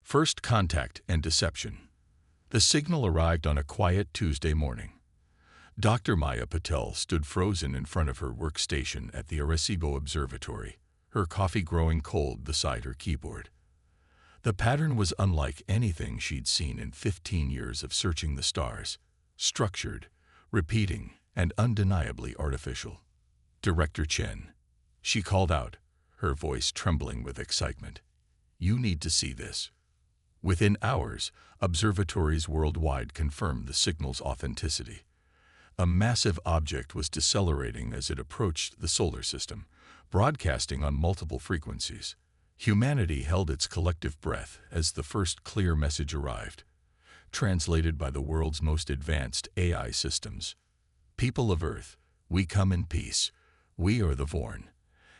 First contact and deception. The signal arrived on a quiet Tuesday morning. Dr. Maya Patel stood frozen in front of her workstation at the Arecibo Observatory, her coffee growing cold beside her keyboard. The pattern was unlike anything she'd seen in 15 years of searching the stars, structured, repeating, and undeniably artificial. "Director Chen," she called out, her voice trembling with excitement. "You need to see this." Within hours, observatories worldwide confirmed the signal's authenticity. A massive object was decelerating as it approached the solar system, broadcasting on multiple frequencies. Humanity held its collective breath as the first clear message arrived, translated by the world's most advanced AI systems. "People of Earth, we come in peace. We are the Vorn,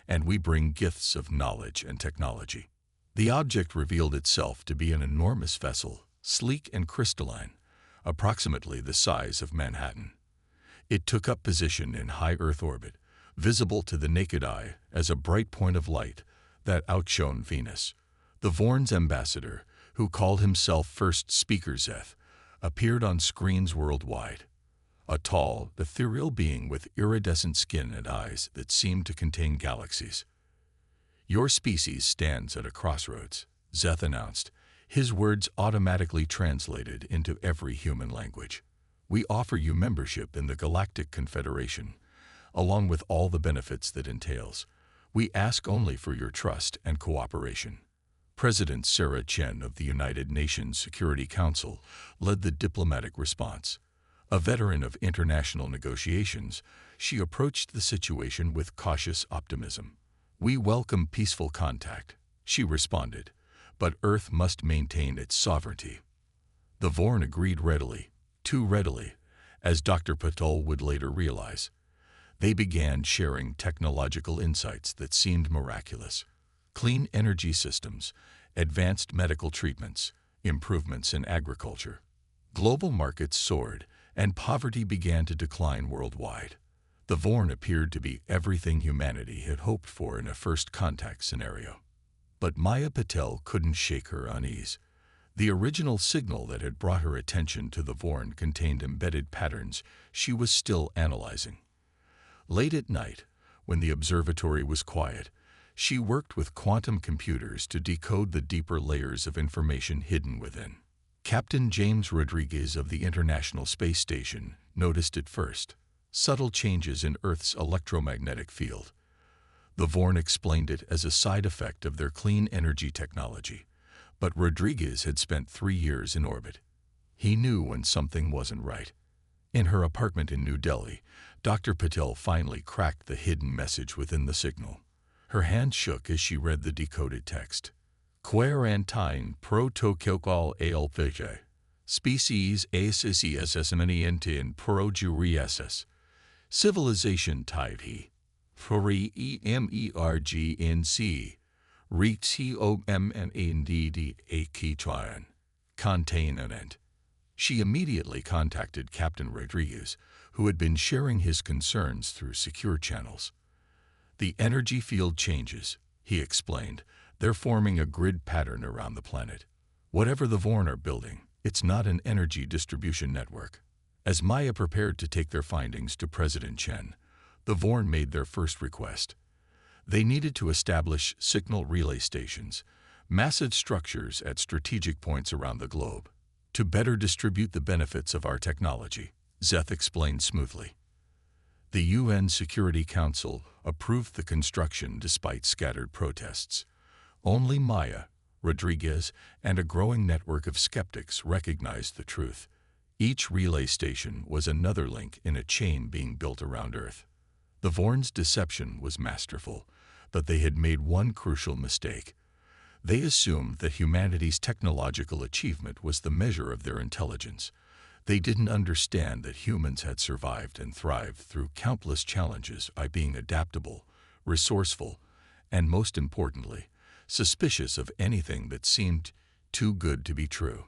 and we bring gifts of knowledge and technology." The object revealed itself to be an enormous vessel, sleek and crystalline, approximately the size of Manhattan. It took up position in high Earth orbit, visible to the naked eye as a bright point of light that outshone Venus. The Vorn's ambassador, who called himself First Speaker Zeth, appeared on screens worldwide. A tall, ethereal being with iridescent skin and eyes that seemed to contain galaxies. "Your species stands at a crossroads," Zeth announced, his words automatically translated into every human language. "We offer you membership in the Galactic Confederation, along with all the benefits that entails. We ask only for your trust and cooperation." President Sarah Chen of the United Nations Security Council led the diplomatic response. A veteran of international negotiations, she approached the situation with cautious optimism. "We welcome peaceful contact," she responded, "but Earth must maintain its sovereignty." The Vorn agreed readily, too readily, as Dr. Patel would later realize. They began sharing technological insights that seemed miraculous. Clean energy systems, advanced medical treatments, improvements in agriculture. Global markets soared, and poverty began to decline worldwide. The Vorn appeared to be everything humanity had hoped for in a first contact scenario. But Maya Patel couldn't shake her unease. The original signal that had brought her attention to the Vorn contained embedded patterns she was still analyzing. Late at night, when the observatory was quiet, she worked with quantum computers to decode the deeper layers of information hidden within. Captain James Rodriguez of the International Space Station noticed it first. Subtle changes in Earth's electromagnetic field. The Vorn explained it as a side effect of their clean energy technology, but Rodriguez had spent 3 years in orbit. He knew when something wasn't right. In her apartment in New Delhi, Dr. Patel finally cracked the hidden message within the signal. Her hand shook as she read the decoded text. "Quarantine protocol alpha species ACCSSMNENT in ProJuriSS. Civilization type he. EMERGNC. RETOMNNDDA Containment." She immediately contacted Captain Rodriguez, who had been sharing his concerns through secure channels. "The energy field changes," he explained. "They're forming a grid pattern around the planet. Whatever the Vorn are building, it's not an energy distribution network." As Maya prepared to take their findings to President Chen, the Vorn made their first request. They needed to establish signal relay stations, massive structures at strategic points around the globe, to better distribute the benefits of our technology, Zeth explained smoothly. The UN Security Council approved the construction despite scattered protests. Only Maya, Rodriguez, and a growing network of skeptics recognized the truth. Each relay station was another link in a chain being built around Earth. The Vorn's deception was masterful, but they had made one crucial mistake. They assumed that humanity's technological achievement was the measure of their intelligence. They didn't understand that humans had survived and thrived through countless challenges by being adaptable, resourceful, and most importantly, suspicious of anything that seemed too good to be true.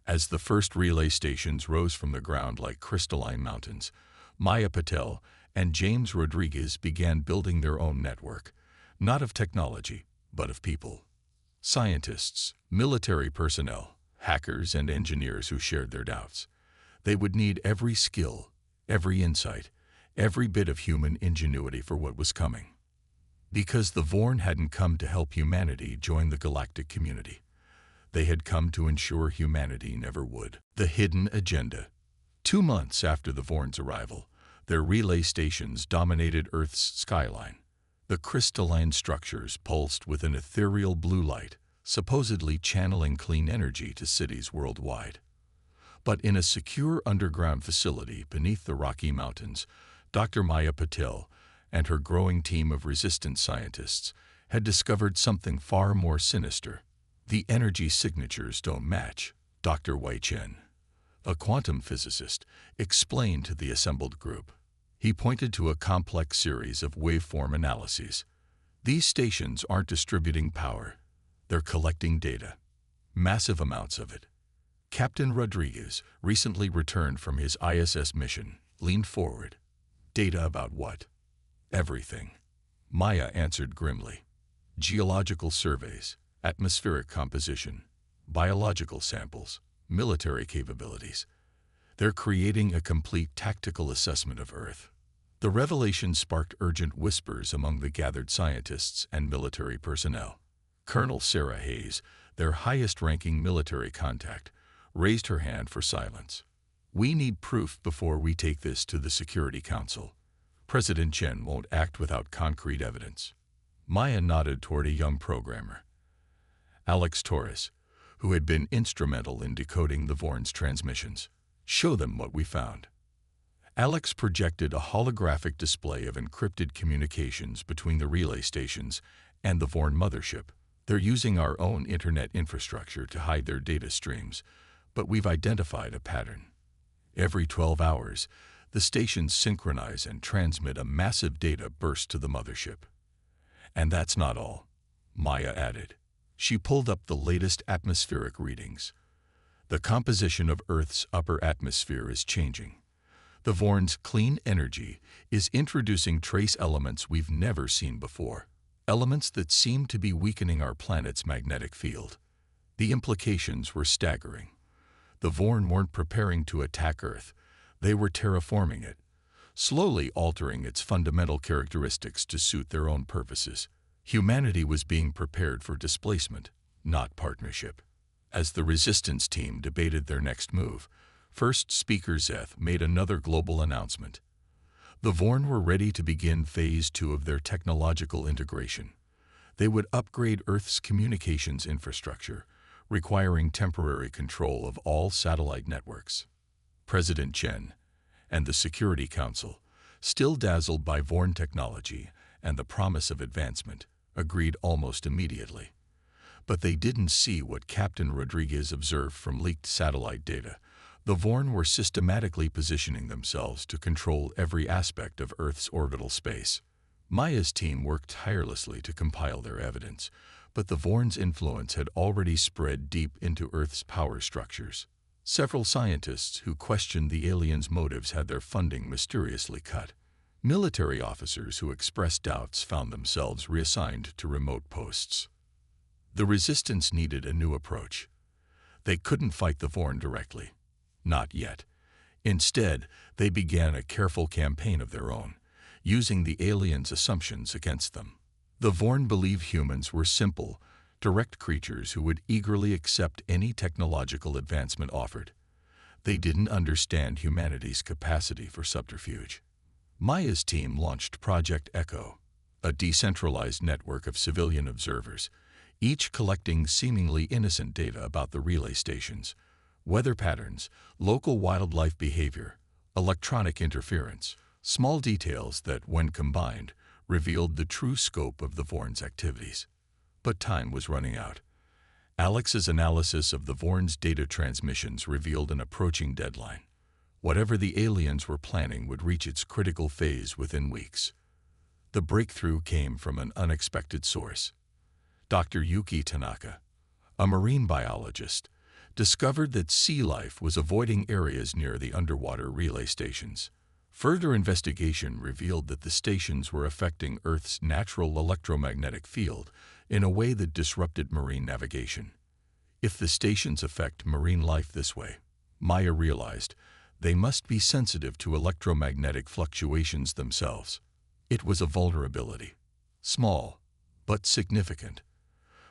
As the first relay stations rose from the ground like crystalline mountains, Maya Patel and James Rodriguez began building their own network, not of technology, but of people. Scientists, military personnel, hackers, and engineers who shared their doubts. They would need every skill, every insight, every bit of human ingenuity for what was coming. Because the Vorn hadn't come to help humanity join the galactic community. They had come to ensure humanity never would. The hidden agenda. 2 months after the Vorn's arrival, their relay stations dominated Earth's skyline. The crystalline structures pulsed with an ethereal blue light, supposedly channeling clean energy to cities worldwide. But in a secure underground facility beneath the Rocky Mountains, Dr. Maya Patel and her growing team of resistance scientists had discovered something far more sinister. The energy signatures don't match, Dr. Wei Chen, a quantum physicist, explained to the assembled group. He pointed to a complex series of waveform analyses. These stations aren't distributing power. They're collecting data. Massive amounts of it. Captain Rodriguez, recently returned from his ISS mission, leaned forward. Data about what? Everything. Maya answered grimly. Geological surveys, atmospheric composition, biological samples, military capabilities. They're creating a complete tactical assessment of Earth. The revelation sparked urgent whispers among the gathered scientists and military personnel. Colonel Sarah Hayes, their highest-ranking military contact, raised her hand for silence. We need proof before we take this to the Security Council. President Chen won't act without concrete evidence. Maya nodded toward a young programmer, Alex Torres, who had been instrumental in decoding the Vorn's transmissions. Show them what we found. Alex projected a holographic display of encrypted communications between the relay stations and the Vorn mothership. They're using our own internet infrastructure to hide their data streams, but we've identified a pattern. Every 12 hours, the stations synchronize and transmit a massive data burst to the mothership. And that's not all, Maya added. She pulled up the latest atmospheric readings. The composition of Earth's upper atmosphere is changing. The Vorn's clean energy is introducing trace elements we've never seen before, elements that seem to be weakening our planet's magnetic field. The implications were staggering. The Vorn weren't preparing to attack Earth. They were terraforming it, slowly altering its fundamental characteristics to suit their own purposes. Humanity was being prepared for displacement, not partnership. As the resistance team debated their next move, First Speaker Zeth made another global announcement. The Vorn were ready to begin Phase 2 of their technological integration. They would upgrade Earth's communications infrastructure, requiring temporary control of all satellite networks. President Chen and the Security Council, still dazzled by Vorn technology and the promise of advancement, agreed almost immediately. But they didn't see what Captain Rodriguez observed from leaked satellite data. The Vorn were systematically positioning themselves to control every aspect of Earth's orbital space. Maya's team worked tirelessly to compile their evidence, but the Vorn's influence had already spread deep into Earth's power structures. Several scientists who questioned the aliens' motives had their funding mysteriously cut. Military officers who expressed doubts found themselves reassigned to remote posts. The resistance needed a new approach. They couldn't fight the Vorn directly. Not yet. Instead, they began a careful campaign of their own, using the aliens' assumptions against them. The Vorn believed humans were simple, direct creatures who would eagerly accept any technological advancement offered. They didn't understand humanity's capacity for subterfuge. Maya's team launched Project Echo, a decentralized network of civilian observers, each collecting seemingly innocent data about the relay stations, weather patterns, local wildlife behavior, electronic interference, small details that, when combined, revealed the true scope of the Vorn's activities. But time was running out. Alex's analysis of the Vorn's data transmissions revealed an approaching deadline. Whatever the aliens were planning would reach its critical phase within weeks. The breakthrough came from an unexpected source. Dr. Yuki Tanaka, a marine biologist, discovered that sea life was avoiding areas near the underwater relay stations. Further investigation revealed that the stations were affecting Earth's natural electromagnetic field, in a way that disrupted marine navigation. If the stations affect marine life this way, Maya realized, they must be sensitive to electromagnetic fluctuations themselves. It was a vulnerability. Small, but significant.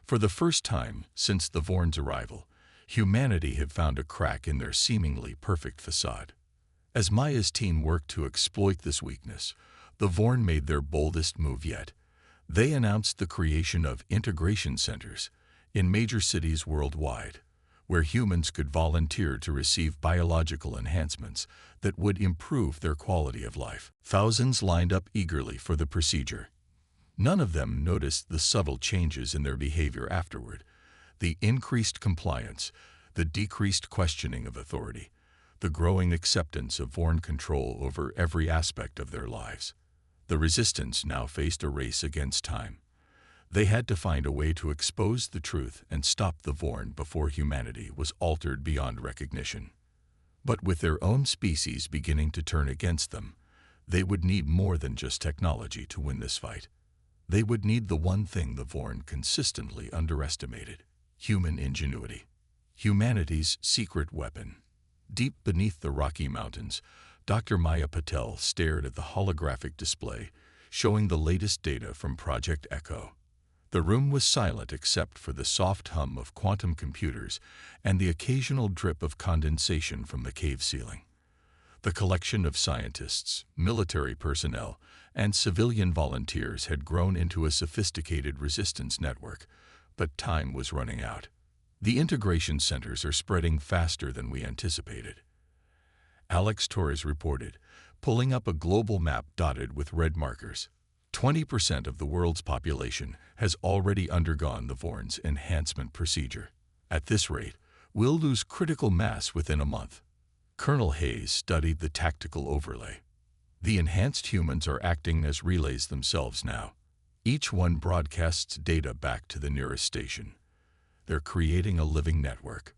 For the first time since the Vorn's arrival, humanity had found a crack in their seemingly perfect facade. As Maya's team worked to exploit this weakness, the Vorn made their boldest move yet. They announced the creation of integration centers in major cities worldwide, where humans could volunteer to receive biological enhancements that would improve their quality of life. Thousands lined up eagerly for the procedure. None of them noticed the subtle changes in their behavior afterward: the increased compliance, the decreased questioning of authority, the growing acceptance of Vorn control over every aspect of their lives. The resistance now faced a race against time. They had to find a way to expose the truth and stop the Vorn before humanity was altered beyond recognition. But with their own species beginning to turn against them, they would need more than just technology to win this fight. They would need the one thing the Vorn consistently underestimated: human ingenuity. Humanity's secret weapon. Deep beneath the Rocky Mountains, Dr. Maya Patel stared at the holographic display, showing the latest data from Project Echo. The room was silent except for the soft hum of quantum computers and the occasional drip of condensation from the cave ceiling. The collection of scientists, military personnel, and civilian volunteers had grown into a sophisticated resistance network, but time was running out. The integration centers are spreading faster than we anticipated, Alex Torres reported, pulling up a global map dotted with red markers. 20% of the world's population has already undergone the Vorn's enhancement procedure. At this rate, we'll lose critical mass within a month. Colonel Hayes studied the tactical overlay. The enhanced humans are acting as relays themselves now. Each one broadcasts data back to the nearest station. They're creating a living network.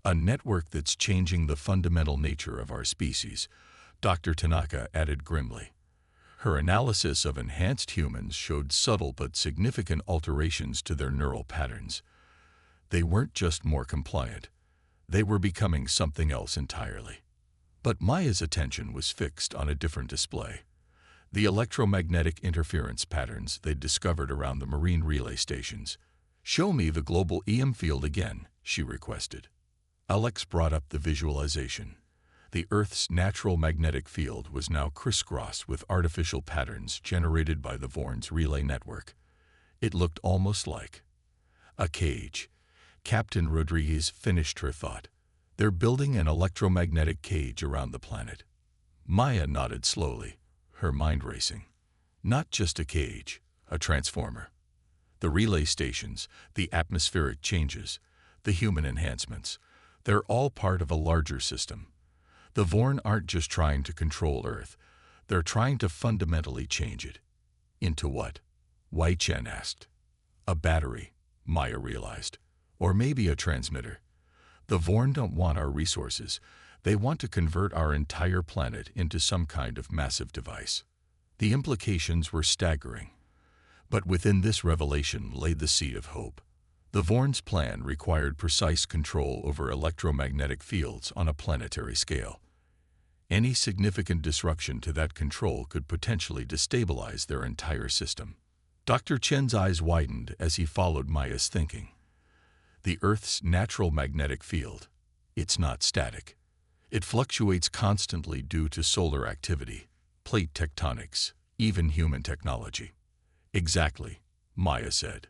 A network that's changing the fundamental nature of our species, Dr. Tanaka added grimly. Her analysis of enhanced humans showed subtle but significant alterations to their neural patterns. They weren't just more compliant. They were becoming something else entirely. But Maya's attention was fixed on a different display. The electromagnetic interference patterns they'd discovered around the marine relay stations. "Show me the global EM field again," she requested. Alex brought up the visualization. The Earth's natural magnetic field was now crisscrossed with artificial patterns generated by the Vorn's relay network. It looked almost like a cage. Captain Rodriguez finished her thought. They're building an electromagnetic cage around the planet. Maya nodded slowly, her mind racing. Not just a cage, a transformer. The relay stations, the atmospheric changes, the human enhancements, they're all part of a larger system. The Vorn aren't just trying to control Earth, they're trying to fundamentally change it. Into what? Wei Chen asked. A battery, Maya realized. Or maybe a transmitter. The Vorn don't want our resources. They want to convert our entire planet into some kind of massive device. The implications were staggering. But within this revelation lay the seed of hope. The Vorn's plan required precise control over electromagnetic fields on a planetary scale. Any significant disruption to that control could potentially destabilize their entire system. Dr. Chen's eyes widened as he followed Maya's thinking. The Earth's natural magnetic field, it's not static. It fluctuates constantly due to solar activity, plate tectonics, even human technology. Exactly, Maya said.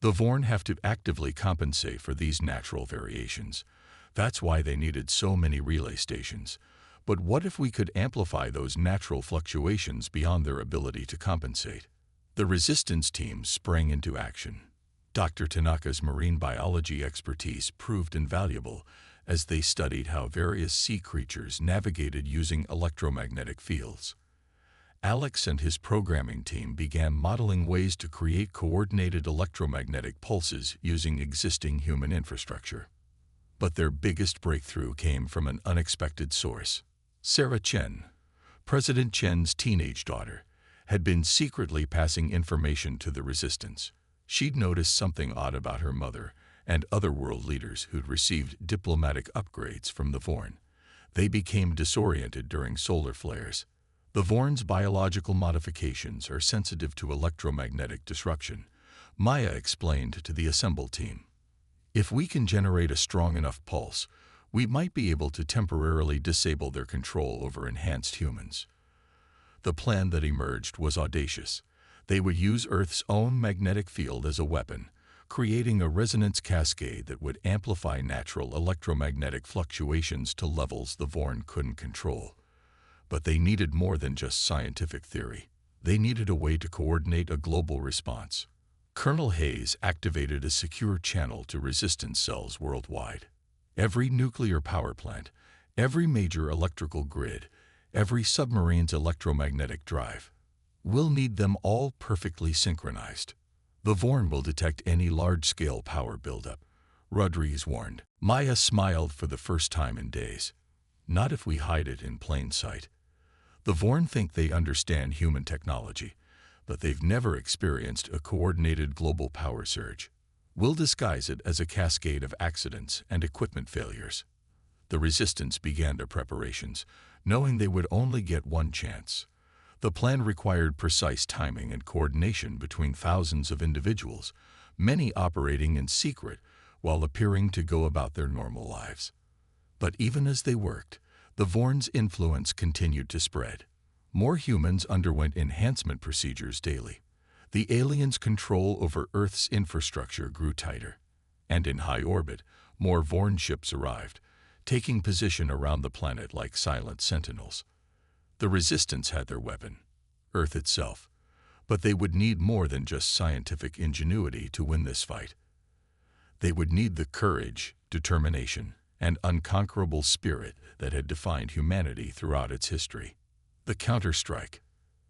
The Vorn have to actively compensate for these natural variations. That's why they needed so many relay stations. But what if we could amplify those natural fluctuations beyond their ability to compensate? The resistance team sprang into action. Dr. Tanaka's marine biology expertise proved invaluable as they studied how various sea creatures navigated using electromagnetic fields. Alex and his programming team began modeling ways to create coordinated electromagnetic pulses using existing human infrastructure. But their biggest breakthrough came from an unexpected source. Sarah Chen, President Chen's teenage daughter, had been secretly passing information to the resistance. She'd noticed something odd about her mother and other world leaders who'd received diplomatic upgrades from the Vorn. They became disoriented during solar flares. The Vorn's biological modifications are sensitive to electromagnetic disruption, Maya explained to the assembled team. If we can generate a strong enough pulse, we might be able to temporarily disable their control over enhanced humans. The plan that emerged was audacious. They would use Earth's own magnetic field as a weapon, creating a resonance cascade that would amplify natural electromagnetic fluctuations to levels the Vorn couldn't control. But they needed more than just scientific theory. They needed a way to coordinate a global response. Colonel Hayes activated a secure channel to resistance cells worldwide. Every nuclear power plant, every major electrical grid, every submarine's electromagnetic drive. We'll need them all perfectly synchronized. The Vorn will detect any large-scale power buildup, Rodriguez warned. Maya smiled for the first time in days. Not if we hide it in plain sight. The Vorn think they understand human technology, but they've never experienced a coordinated global power surge. We'll disguise it as a cascade of accidents and equipment failures. The resistance began their preparations, knowing they would only get one chance. The plan required precise timing and coordination between thousands of individuals, many operating in secret while appearing to go about their normal lives. But even as they worked, the Vorn's influence continued to spread. More humans underwent enhancement procedures daily. The aliens' control over Earth's infrastructure grew tighter. And in high orbit, more Vorn ships arrived, taking position around the planet like silent sentinels. The Resistance had their weapon, Earth itself. But they would need more than just scientific ingenuity to win this fight. They would need the courage, determination, and unconquerable spirit that had defined humanity throughout its history. The counterstrike.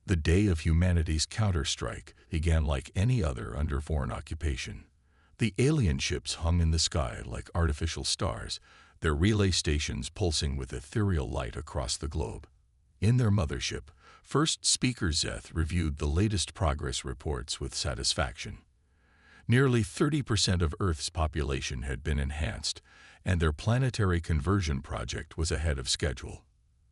The day of humanity's counterstrike began like any other under Vorn occupation. The alien ships hung in the sky like artificial stars, their relay stations pulsing with ethereal light across the globe. In their mothership, First Speaker Zeth reviewed the latest progress reports with satisfaction. Nearly 30% of Earth's population had been enhanced, and their planetary conversion project was ahead of schedule.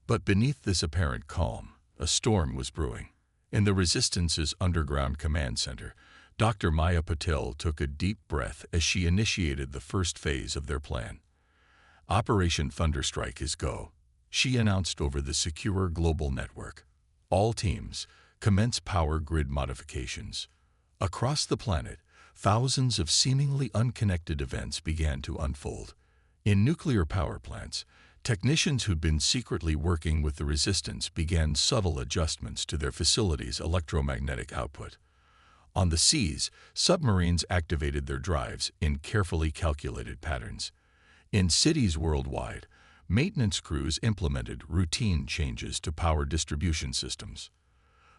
But beneath this apparent calm, a storm was brewing. In the Resistance's underground command center, Dr. Maya Patel took a deep breath as she initiated the first phase of their plan. Operation Thunderstrike is go, she announced over the secure global network. All teams, commence power grid modifications. Across the planet, thousands of seemingly unconnected events began to unfold. In nuclear power plants, technicians who'd been secretly working with the Resistance began subtle adjustments to their facilities' electromagnetic output. On the seas, submarines activated their drives in carefully calculated patterns. In cities worldwide, maintenance crews implemented routine changes to power distribution systems.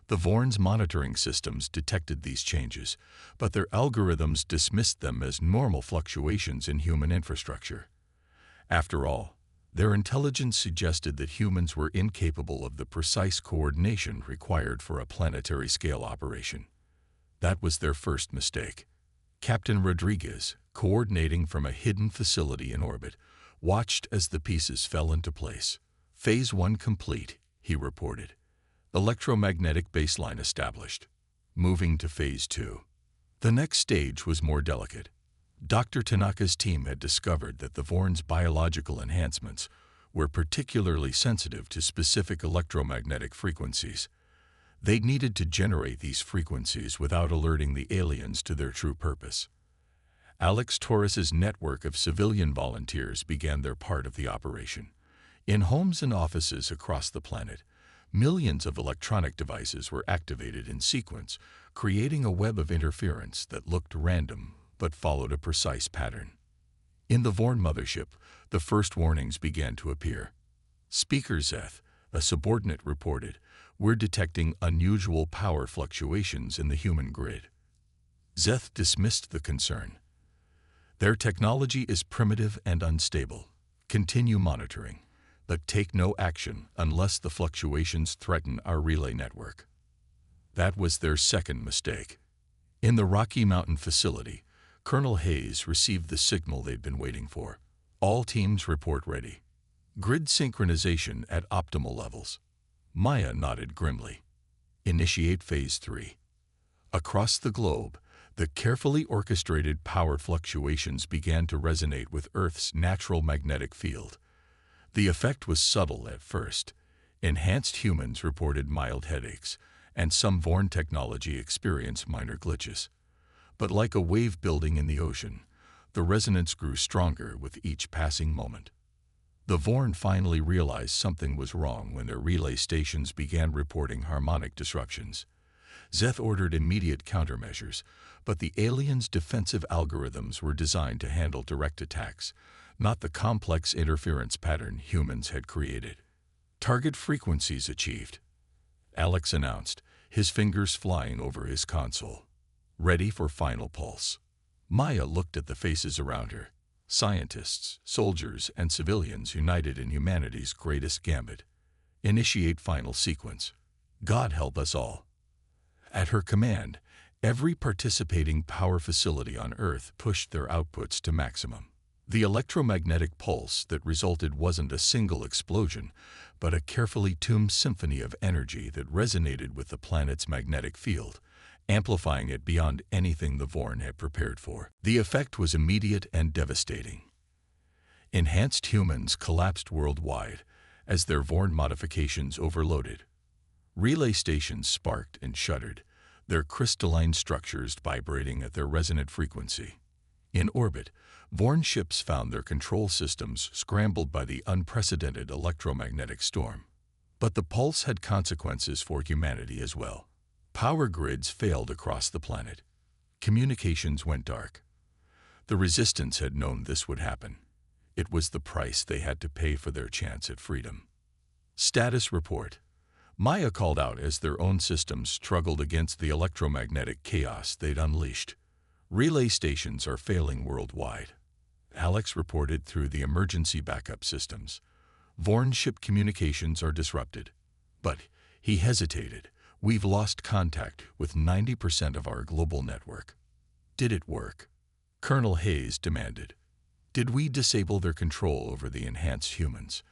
The Vorn's monitoring systems detected these changes, but their algorithms dismissed them as normal fluctuations in human infrastructure. After all, their intelligence suggested that humans were incapable of the precise coordination required for a planetary-scale operation. That was their first mistake. Captain Rodriguez, coordinating from a hidden facility in orbit, watched as the pieces fell into place. Phase 1 complete, he reported. Electromagnetic baseline established. Moving to Phase 2. The next stage was more delicate. Dr. Tanaka's team had discovered that the Vorn's biological enhancements were particularly sensitive to specific electromagnetic frequencies. They needed to generate these frequencies without alerting the aliens to their true purpose. Alex Torres's network of civilian volunteers began their part of the operation. In homes and offices across the planet, millions of electronic devices were activated in sequence, creating a web of interference that looked random but followed a precise pattern. In the Vorn mothership, the first warnings began to appear. Speaker Zeth, a subordinate, reported, "We're detecting unusual power fluctuations in the human grid." Zeth dismissed the concern. "Their technology is primitive and unstable. Continue monitoring, but take no action unless the fluctuations threaten our relay network." That was their second mistake. In the Rocky Mountain facility, Colonel Hayes received the signal they'd been waiting for. All teams report ready. Grid synchronization at optimal levels. Maya nodded grimly. Initiate Phase 3. Across the globe, the carefully orchestrated power fluctuations began to resonate with Earth's natural magnetic field. The effect was subtle at first. Enhanced humans reported mild headaches, and some Vorn technology experienced minor glitches. But like a wave building in the ocean, the resonance grew stronger with each passing moment. The Vorn finally realized something was wrong when their relay stations began reporting harmonic disruptions. Zeth ordered immediate countermeasures, but the aliens' defensive algorithms were designed to handle direct attacks, not the complex interference pattern humans had created. Target frequencies achieved, Alex announced, his fingers flying over his console. Ready for final pulse. Maya looked at the faces around her. Scientists, soldiers, and civilians united in humanity's greatest gambit. Initiate final sequence. God help us all. At her command, every participating power facility on Earth pushed their outputs to maximum. The electromagnetic pulse that resulted wasn't a single explosion, but a carefully tuned symphony of energy that resonated with the planet's magnetic field, amplifying it beyond anything the Vorn had prepared for. The effect was immediate and devastating. Enhanced humans collapsed worldwide as their Vorn modifications overloaded. Relay stations sparked and shuddered, their crystalline structures vibrating at their resonant frequency. In orbit, Vorn ships found their control systems scrambled by the unprecedented electromagnetic storm. But the pulse had consequences for humanity as well. Power grids failed across the planet. Communications went dark. The Resistance had known this would happen. It was the price they had to pay for their chance at freedom. Status report. Maya called out as their own systems struggled against the electromagnetic chaos they'd unleashed. Relay stations are failing worldwide. Alex reported through the emergency backup systems. Vorn ship communications are disrupted. But he hesitated. We've lost contact with 90% of our global network. Did it work? Colonel Hayes demanded. Did we disable their control over the enhanced humans?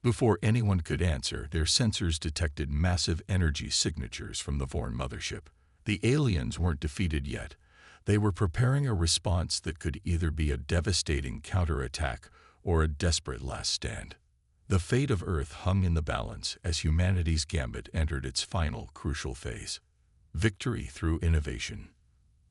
Before anyone could answer, their sensors detected massive energy signatures from the Vorn mothership. The aliens weren't defeated yet. They were preparing a response that could either be a devastating counterattack or a desperate last stand. The fate of Earth hung in the balance as humanity's gambit entered its final crucial phase. Victory through innovation.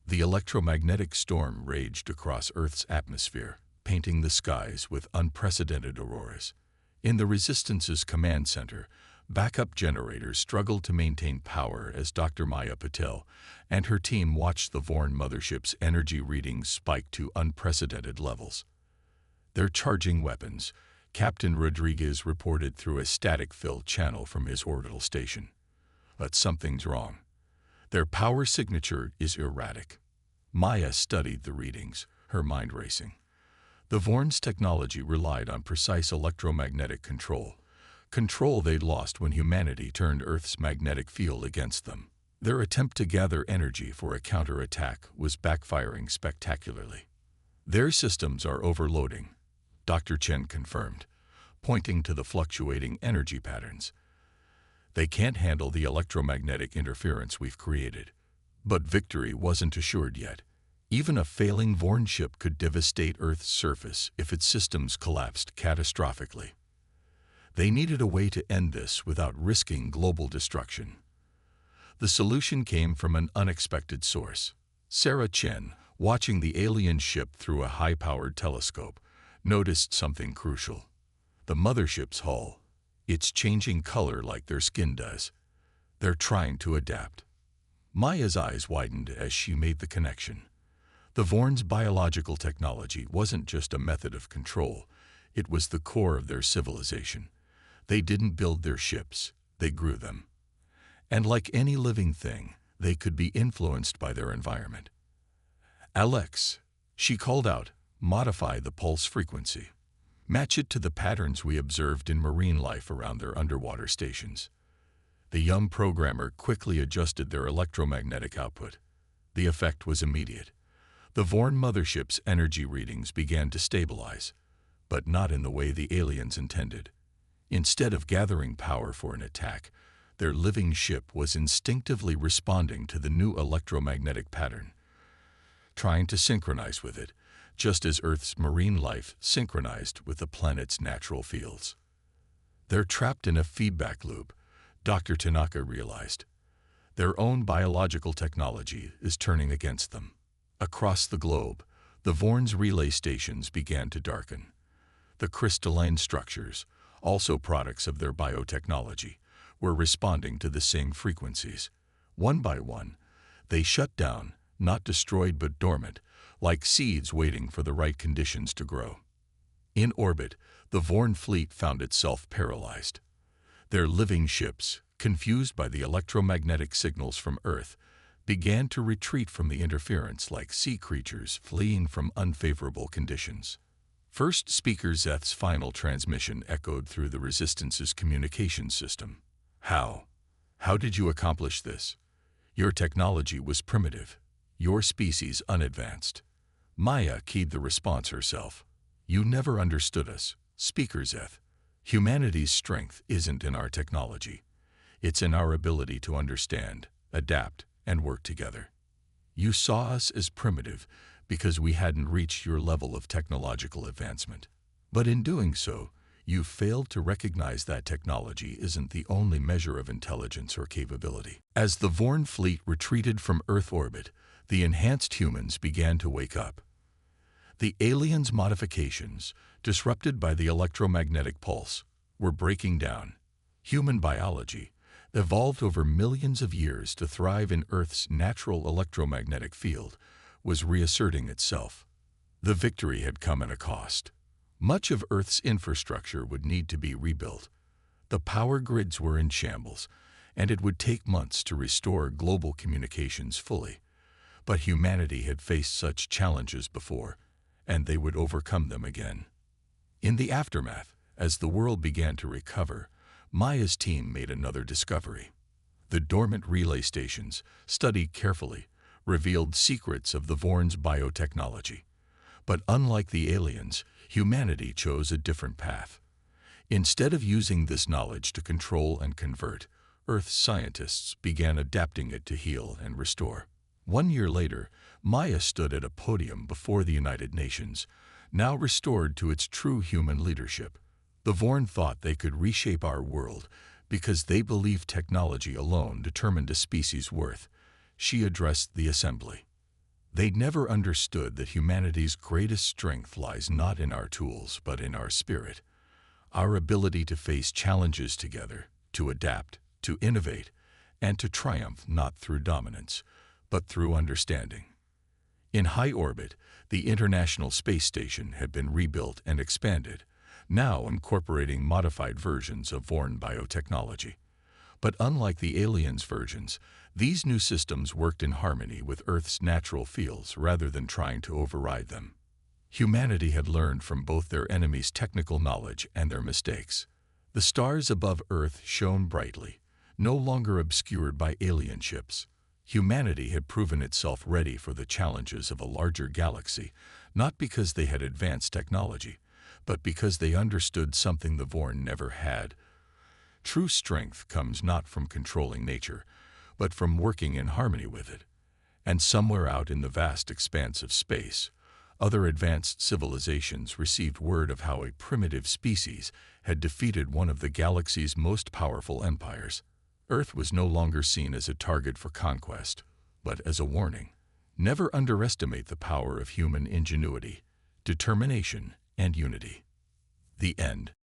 The electromagnetic storm raged across Earth's atmosphere, painting the skies with unprecedented auroras. In the Resistance's command center, backup generators struggled to maintain power as Dr. Maya Patel and her team watched the Vorn mothership's energy readings spike to unprecedented levels. They're charging weapons, Captain Rodriguez reported through a static-filled channel from his orbital station. But something's wrong. Their power signature is erratic. Maya studied the readings, her mind racing. The Vorn's technology relied on precise electromagnetic control they'd lost when humanity turned Earth's magnetic field against them. Their attempt to gather energy for a counterattack was backfiring spectacularly. Their systems are overloading, Dr. Chen confirmed, pointing to the fluctuating energy patterns. They can't handle the electromagnetic interference we've created. But victory wasn't assured yet. Even a failing Vorn ship could devastate Earth's surface if its systems collapsed catastrophically. They needed a way to end this without risking global destruction. The solution came from an unexpected source. Sarah Chen, watching the alien ship through a high-powered telescope, noticed something crucial. The mothership's hull. It's changing color like their skin does. They're trying to adapt. Maya's eyes widened as she made the connection. The Vorn's biological technology wasn't just a method of control, it was the core of their civilization. They didn't build their ships, they grew them. And like any living thing, they could be influenced by their environment. Alex, she called out, modify the pulse frequency. Match it to the patterns we observed in marine life around their underwater stations. The young programmer quickly adjusted their electromagnetic output. The effect was immediate. The Vorn mothership's energy readings began to stabilize, but not in the way the aliens intended. Instead of gathering power for an attack, their living ship was instinctively responding to the new electromagnetic pattern, trying to synchronize with it, just as Earth's marine life synchronized with the planet's natural fields. They're trapped in a feedback loop, Dr. Tanaka realized. Their own biological technology is turning against them. Across the globe, the Vorn's relay stations began to darken. The crystalline structures, also products of their biotechnology, were responding to the same frequencies. One by one, they shut down, not destroyed but dormant, like seeds waiting for the right conditions to grow. In orbit, the Vorn fleet found itself paralyzed. Their living ships, confused by the electromagnetic signals from Earth, began to retreat from the interference like sea creatures fleeing from unfavorable conditions. First Speaker Zeth's final transmission echoed through the Resistance's communications system. How did you accomplish this? Your technology was primitive, your species unadvanced. Maya keyed the response herself. You never understood us, Speaker Zeth. Humanity's strength isn't in our technology. It's in our ability to understand, adapt, and work together. You saw us as primitive because we hadn't reached your level of technological advancement. But in doing so, you failed to recognize that technology isn't the only measure of intelligence or capability. As the Vorn fleet retreated from Earth orbit, the enhanced humans began to wake up. The aliens' modifications, disrupted by the electromagnetic pulse, were breaking down. Human biology, evolved over millions of years to thrive in Earth's natural electromagnetic field, was reasserting itself. The victory had come at a cost. Much of Earth's infrastructure would need to be rebuilt. The power grids were in shambles, and it would take months to restore global communications fully. But humanity had faced such challenges before, and they would overcome them again. In the aftermath, as the world began to recover, Maya's team made another discovery. The dormant relay stations, studied carefully, revealed secrets of the Vorn's biotechnology. But unlike the aliens, humanity chose a different path. Instead of using this knowledge to control and convert, Earth's scientists began adapting it to heal and restore. 1 year later, Maya stood at a podium before the United Nations, now restored to its true human leadership. The Vorn thought they could reshape our world because they believed technology alone determined a species' worth. She addressed the assembly. They'd never understood that humanity's greatest strength lies not in our tools but in our spirit. Our ability to face challenges together, to adapt, to innovate, and to triumph not through dominance, but through understanding. In high orbit, the International Space Station had been rebuilt and expanded, now incorporating modified versions of Vorn biotechnology. But unlike the aliens' versions, these new systems worked in harmony with Earth's natural fields rather than trying to override them. Humanity had learned from both their enemies' technical knowledge and their mistakes. The stars above Earth shone brightly, no longer obscured by alien ships. Humanity had proven itself ready for the challenges of a larger galaxy, not because they had advanced technology, but because they understood something the Vorn never had. True strength comes not from controlling nature, but from working in harmony with it. And somewhere out in the vast expanse of space, other advanced civilizations received word of how a primitive species had defeated one of the galaxy's most powerful empires. Earth was no longer seen as a target for conquest, but as a warning. Never underestimate the power of human ingenuity, determination, and unity. The end.